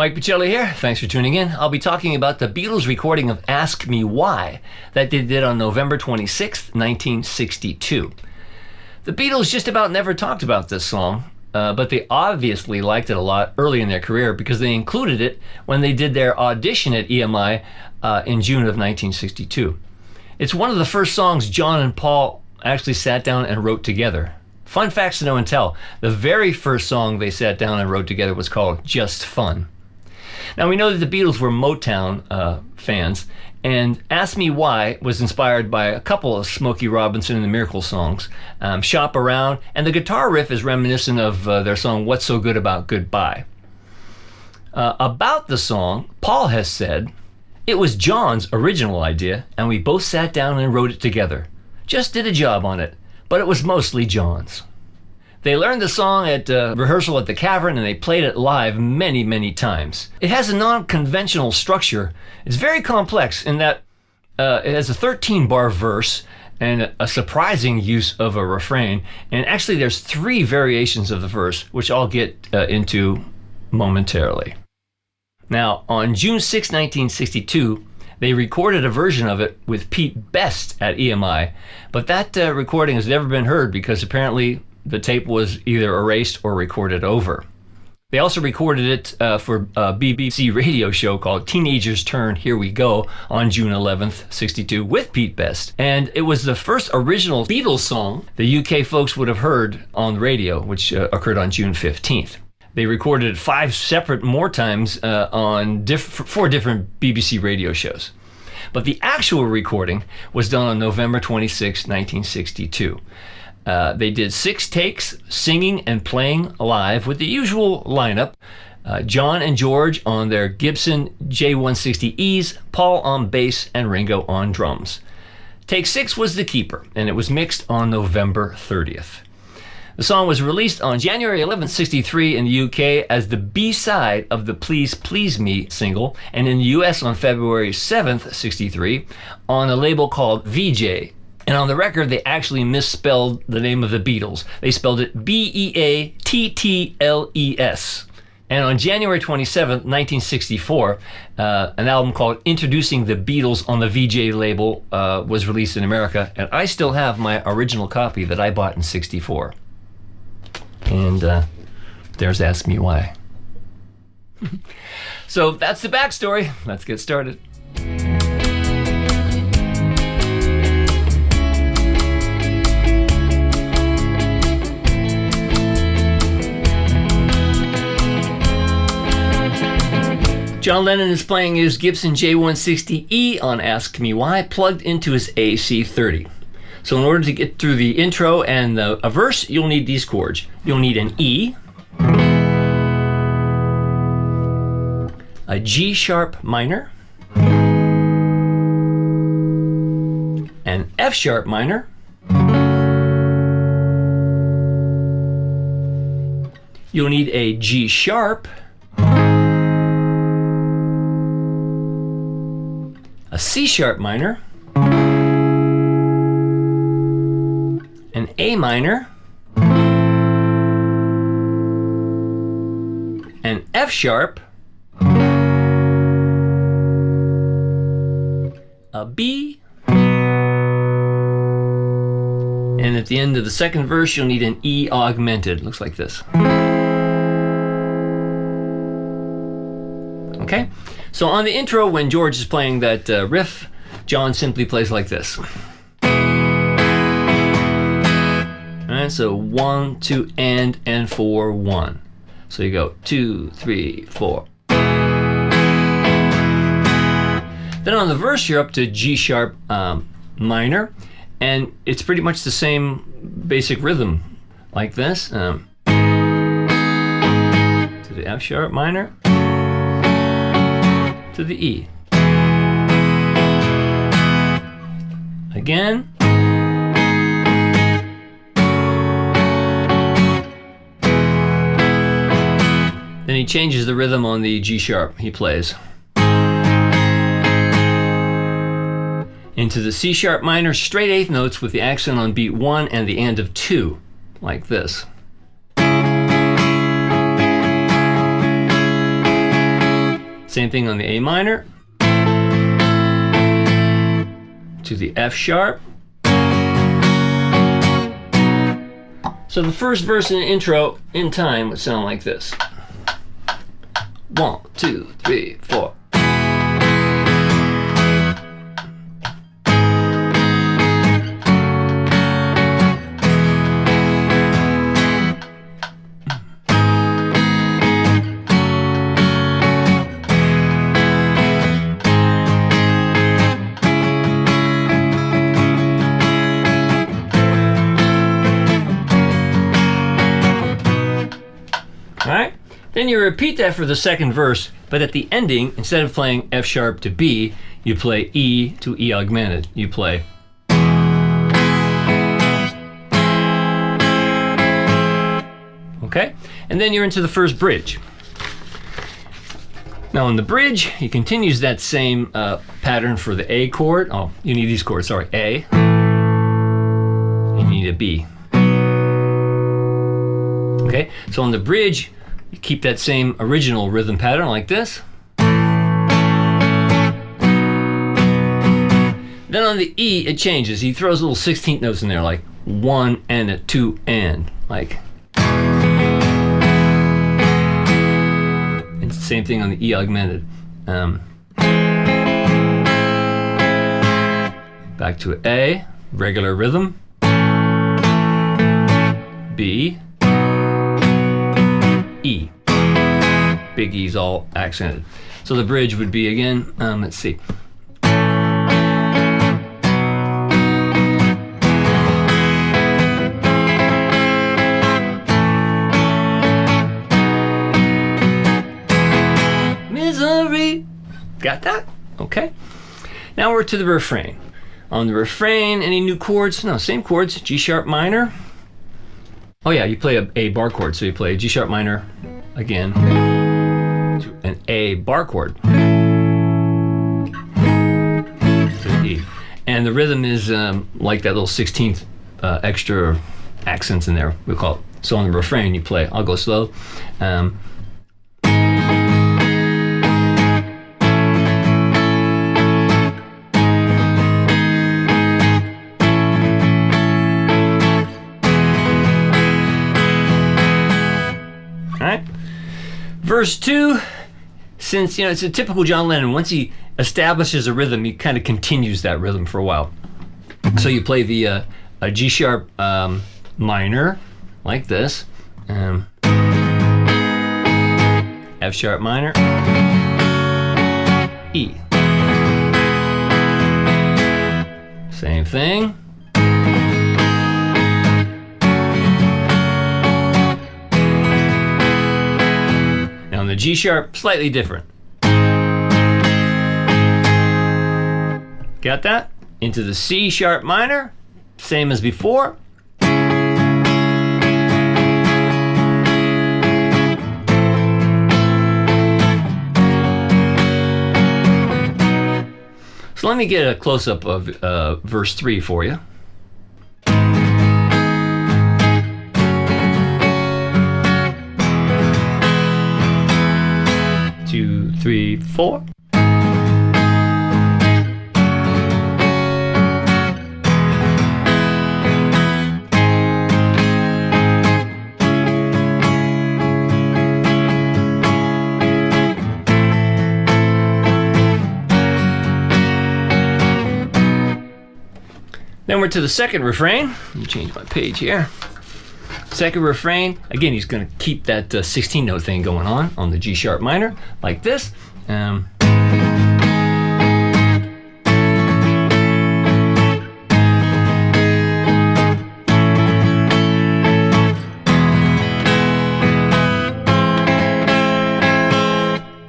Mike Pachelli here. Thanks for tuning in. I'll be talking about the Beatles recording of Ask Me Why that they did on November 26th, 1962. The Beatles just about never talked about this song, but they obviously liked it a lot early in their career because they included it when they did their audition at EMI in June of 1962. It's one of the first songs John and Paul actually sat down and wrote together. Fun facts to know and tell. The very first song they sat down and wrote together was called Just Fun. Now, we know that the Beatles were Motown fans, and Ask Me Why was inspired by a couple of Smokey Robinson and the Miracles songs, Shop Around, and the guitar riff is reminiscent of their song What's So Good About Goodbye. About the song, Paul has said, "It was John's original idea, and we both sat down and wrote it together. Just did a job on it, but it was mostly John's." They learned the song at rehearsal at the Cavern, and they played it live many, many times. It has a non-conventional structure. It's very complex in that it has a 13-bar verse and a surprising use of a refrain. And actually, there's 3 variations of the verse, which I'll get into momentarily. Now, on June 6, 1962, they recorded a version of it with Pete Best at EMI, but that recording has never been heard because apparently the tape was either erased or recorded over. They also recorded it for a BBC radio show called Teenagers Turn, Here We Go on June 11th, 62 with Pete Best. And it was the first original Beatles song the UK folks would have heard on the radio, which occurred on June 15th. They recorded it 5 separate more times on 4 different BBC radio shows. But the actual recording was done on November 26, 1962. They did 6 takes, singing and playing live with the usual lineup. John and George on their Gibson J160Es, Paul on bass, and Ringo on drums. Take 6 was the keeper, and it was mixed on November 30th. The song was released on January 11th, 63 in the UK as the B-side of the Please Please Me single, and in the US on February 7th, 63 on a label called VJ. And on the record, they actually misspelled the name of the Beatles. They spelled it Beattles. And on January 27th, 1964, an album called Introducing the Beatles on the VJ label was released in America. And I still have my original copy that I bought in 64. And there's Ask Me Why. So that's the backstory. Let's get started. John Lennon is playing his Gibson J160E on Ask Me Why, plugged into his AC30. So in order to get through the intro and a verse, you'll need these chords. You'll need an E, a G sharp minor, an F sharp minor, you'll need a G sharp, a C sharp minor, an A minor, an F sharp, a B, and at the end of the second verse you'll need an E augmented. Looks like this. Okay? So on the intro, when George is playing that riff, John simply plays like this. Alright, so 1, 2, and 4, 1. So you go 2, 3, 4. Then on the verse, you're up to G sharp minor, and it's pretty much the same basic rhythm, like this. To the F sharp minor, to the E. Again. Then he changes the rhythm on the G sharp he plays. Into the C sharp minor, straight 8th notes with the accent on beat 1 and the end of 2, like this. Same thing on the A minor, to the F sharp. So the first verse in the intro in time would sound like this. 1, 2, 3, 4. Alright, then you repeat that for the second verse, but at the ending, instead of playing F sharp to B, you play E to E augmented. You play. Okay, and then you're into the first bridge. Now on the bridge, he continues that same pattern for the A chord. Oh, you need these chords, sorry, A. And you need a B. Okay, so on the bridge, you keep that same original rhythm pattern like this. Then on the E, it changes. He throws little 16th notes in there, like 1 and a 2 and, like. And same thing on the E augmented. Back to A, regular rhythm. B. E. Big E's all accented. So the bridge would be again, let's see. Misery. Got that? Okay. Now we're to the refrain. On the refrain, any new chords? No, same chords. G sharp minor. Oh yeah, you play a bar chord, so you play G sharp minor again to an A bar chord to E, and the rhythm is like that little 16th extra accents in there, we call it. So on the refrain, you play. I'll go slow. Verse 2, since it's a typical John Lennon, once he establishes a rhythm, he kind of continues that rhythm for a while. So you play the a G sharp minor, like this, F sharp minor, E. Same thing. On the G sharp, slightly different. Got that? Into the C sharp minor, same as before. So let me get a close-up of verse 3 for you. 2, 3, 4. Then we're to the second refrain. Let me change my page here. Second refrain, again, he's going to keep that 16 note thing going on the G sharp minor, like this.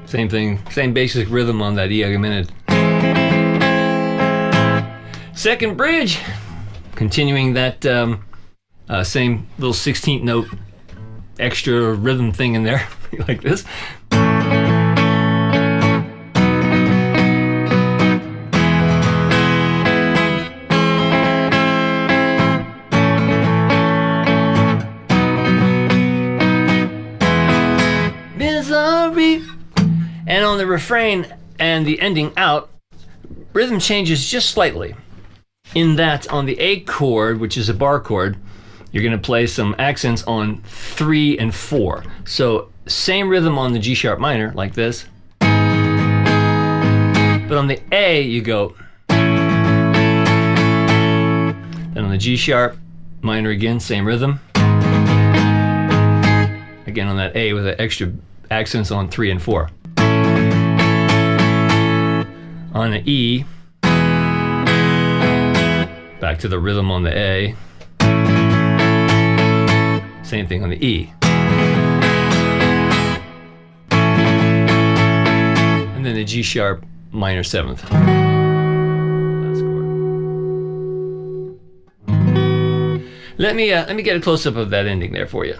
Same thing, same basic rhythm on that E augmented. Second bridge, continuing that same little 16th note extra rhythm thing in there, like this. Misery. And on the refrain and the ending out, rhythm changes just slightly. In that on the A chord, which is a bar chord, you're going to play some accents on 3 and 4. So same rhythm on the G sharp minor, like this. But on the A, you go. Then on the G sharp minor again, same rhythm. Again on that A with the extra accents on 3 and 4. On the E, back to the rhythm on the A. Same thing on the E. And then the G sharp minor 7th. Last chord. Let me get a close-up of that ending there for you.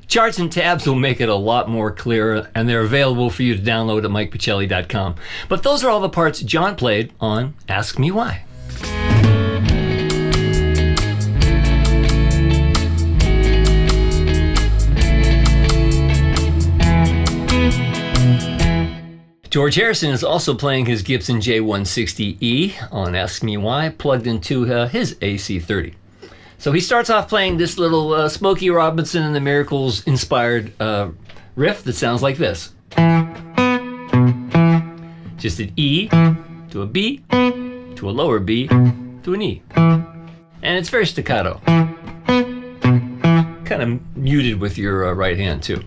Charts and tabs will make it a lot more clearer, and they're available for you to download at MikePachelli.com. But those are all the parts John played on Ask Me Why. George Harrison is also playing his Gibson J160E on Ask Me Why, plugged into his AC30. So he starts off playing this little Smokey Robinson and the Miracles inspired riff that sounds like this. Just an E to a B to a lower B to an E. And it's very staccato. Kind of muted with your right hand too.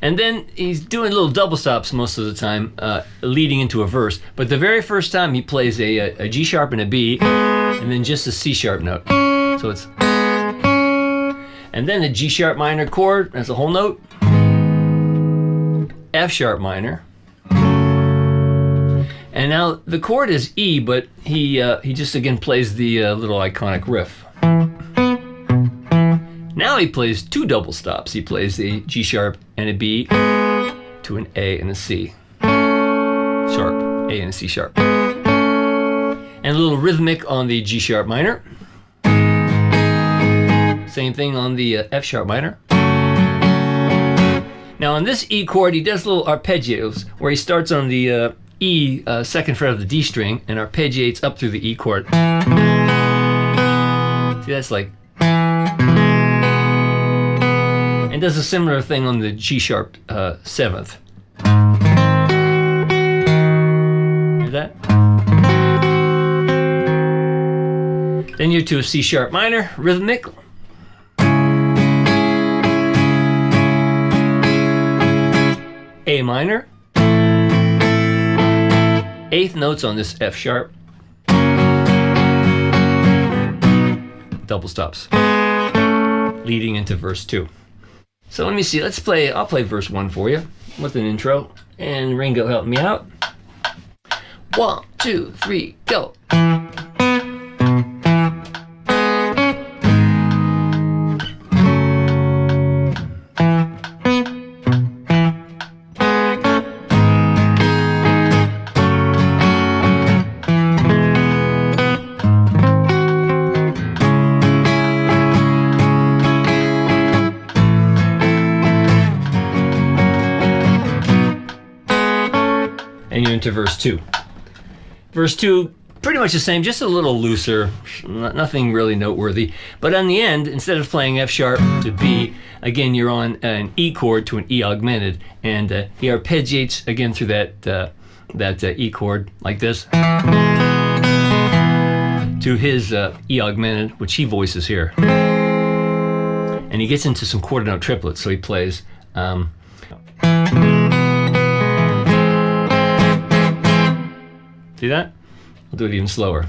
And then he's doing little double stops most of the time, leading into a verse. But the very first time he plays a G sharp and a B, and then just a C sharp note. So it's, and then the G sharp minor chord as a whole note, F sharp minor, and now the chord is E, but he just again plays the little iconic riff. Now he plays two double stops. He plays a G sharp and a B to an A and a C sharp, A and a C sharp, and a little rhythmic on the G sharp minor. Same thing on the F sharp minor. Now on this E chord, he does little arpeggios where he starts on the E second fret of the D string and arpeggiates up through the E chord. See, that's like, and does a similar thing on the G sharp 7th. Hear that? Then you're to a C sharp minor, rhythmic. A minor. 8th notes on this F sharp. Double stops. Leading into verse 2. So let me see, I'll play verse 1 for you with an intro, and Ringo help me out. 1, 2, 3, go. And you're into verse 2. Verse 2, pretty much the same, just a little looser, nothing really noteworthy. But on the end, instead of playing F sharp to B, again you're on an E chord to an E augmented, and he arpeggiates again through that E chord like this to his E augmented, which he voices here. And he gets into some quarter note triplets, so he plays see that? I'll do it even slower.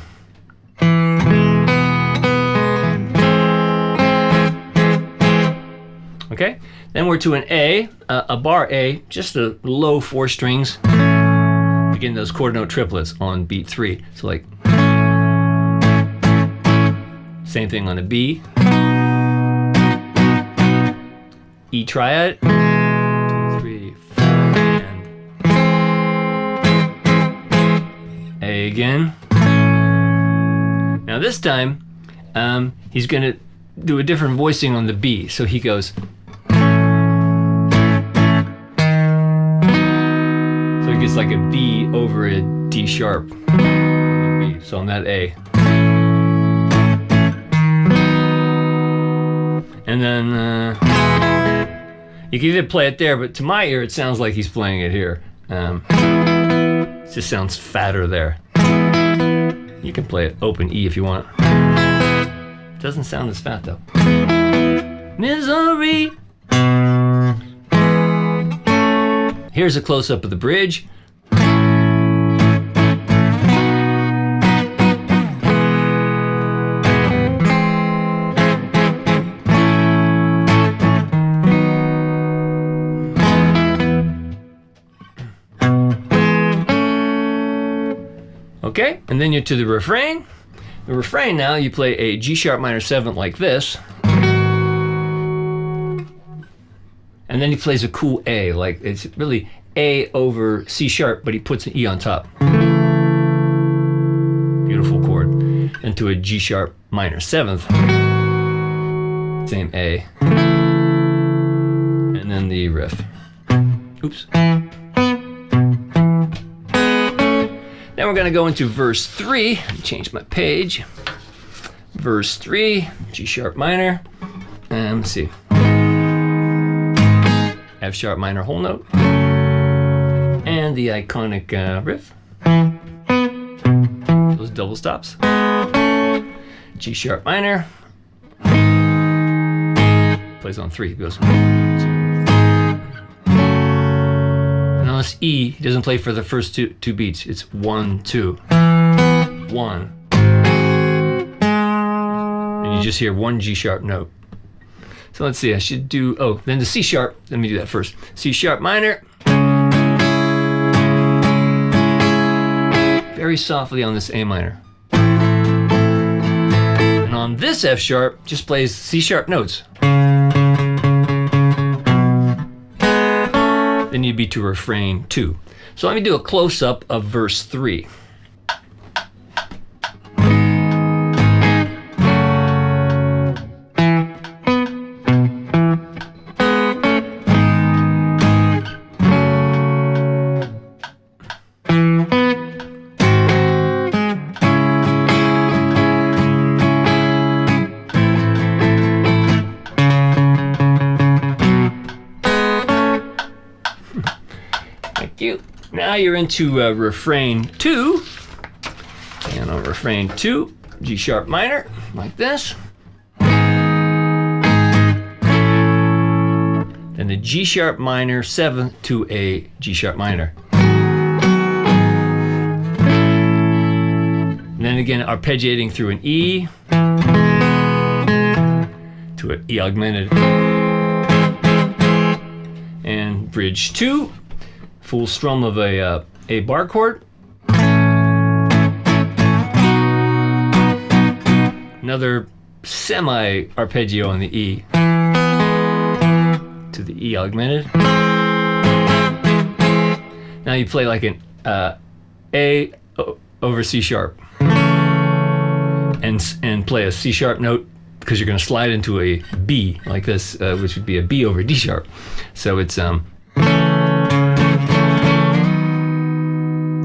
Okay, then we're to an A, a bar A, just a low 4 strings. Again, those quarter note triplets on beat 3. So like, same thing on a B E triad. 2, 3, 4, and A again. Now this time, he's going to do a different voicing on the B. So he goes. So he gets like a B over a D sharp. B. So on that A. And then you can either play it there, but to my ear, it sounds like he's playing it here. It just sounds fatter there. You can play it open E if you want. Doesn't sound as fat though. Misery. Here's a close-up of the bridge. Okay, and then you're to the refrain. The refrain now, you play a G sharp minor 7th like this. And then he plays a cool A, like it's really A over C sharp, but he puts an E on top. Beautiful chord. And to a G sharp minor 7th. Same A. And then the riff. Oops. Then we're going to go into verse 3. Change my page. Verse 3, G sharp minor. And let's see. F sharp minor whole note. And the iconic riff. Those double stops. G sharp minor. Plays on 3. It goes 1, 2. And on this E, he doesn't play for the first two beats. It's 1, 2, 1. And you just hear one G sharp note. So let's see, I should do, then the C sharp. Let me do that first. C sharp minor. Very softly on this A minor. And on this F sharp, just plays C sharp notes. Then you'd be to refrain 2. So let me do a close-up of verse 3. Now you're into refrain 2, and on refrain 2, G sharp minor, like this. Then the G sharp minor 7th to a G sharp minor. And then again, arpeggiating through an E to an E augmented. And bridge 2. Full strum of a bar chord. Another semi arpeggio on the E to the E augmented. Now you play like an A over C sharp and play a C sharp note because you're going to slide into a B like this, which would be a B over D sharp. So it's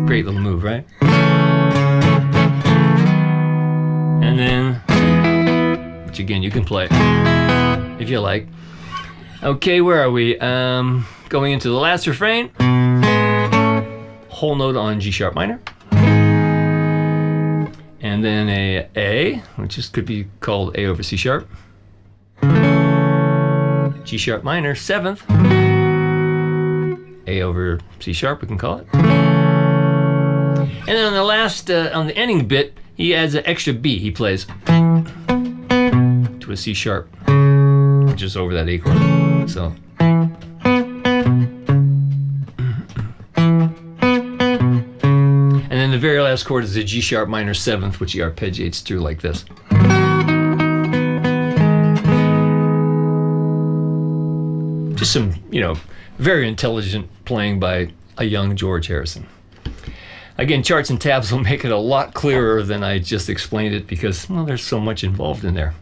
great little move, right? And then, which again you can play if you like. Okay, where are we? Going into the last refrain. Whole note on G sharp minor. And then A, which just could be called A over C sharp. G sharp minor 7th. A over C sharp, we can call it. And then on the last, on the ending bit, he adds an extra B. He plays to a C sharp, which is over that A chord. So. And then the very last chord is a G sharp minor 7th, which he arpeggiates through like this. Just some, very intelligent playing by a young George Harrison. Again, charts and tabs will make it a lot clearer than I just explained it because, there's so much involved in there.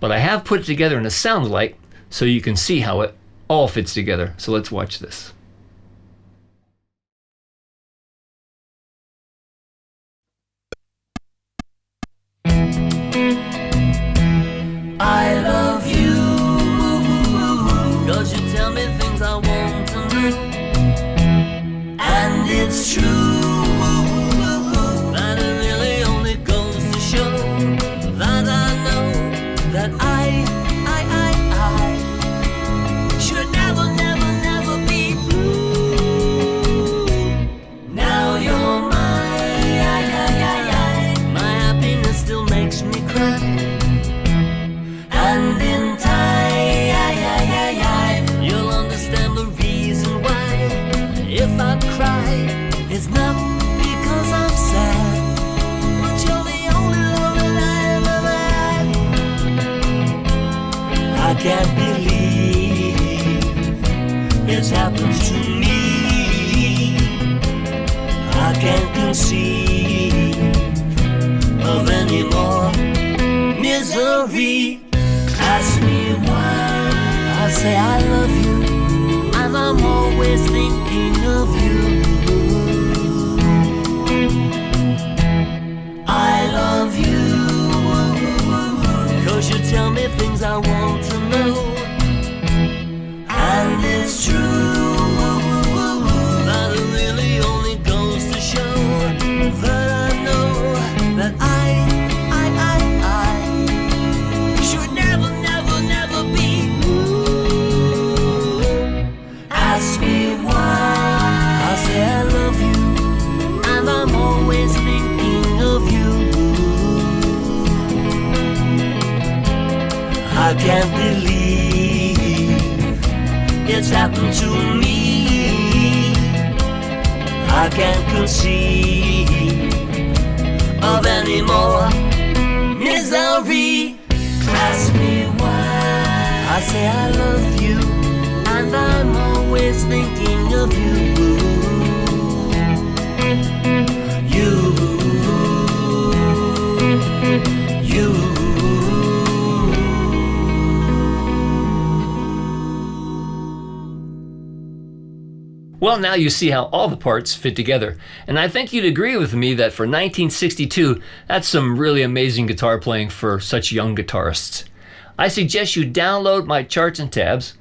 But I have put it together in a sound alike so you can see how it all fits together. So let's watch this. I love you, 'cause you tell me things I want to know, and it's true that it really only goes to show that I know that I should never, never, never be blue. Now you're mine, my happiness still makes me cry. And in time, you'll understand the reason why. If I cry, it's not because I'm sad, but you're the only love that I ever had. I can't believe it's happened to me. I can't conceive of any more misery. Ask me why, I say I love you, and I'm always thinking of you. I love you, 'cause you tell me things I want to know, and it's true that it really only goes to show that I know that I should never, never, never be blue. Ask me why, I say I love you, and I'm always thinking of you. I can't believe it's happened to me. I can't conceive of any more misery. Ask me why, I say I love you, and I'm always thinking of you. You. Well, now you see how all the parts fit together. And I think you'd agree with me that for 1962, that's some really amazing guitar playing for such young guitarists. I suggest you download my charts and tabs,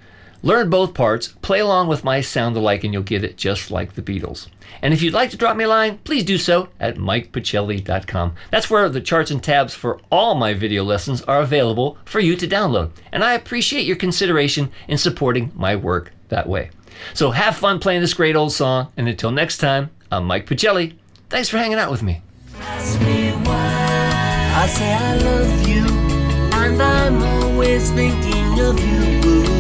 learn both parts, play along with my sound alike, and you'll get it just like the Beatles. And if you'd like to drop me a line, please do so at mikepachelli.com. That's where the charts and tabs for all my video lessons are available for you to download. And I appreciate your consideration in supporting my work that way. So have fun playing this great old song, and until next time, I'm Mike Pachelli. Thanks for hanging out with me. Ask me why, I say I love you, and I'm always thinking of you.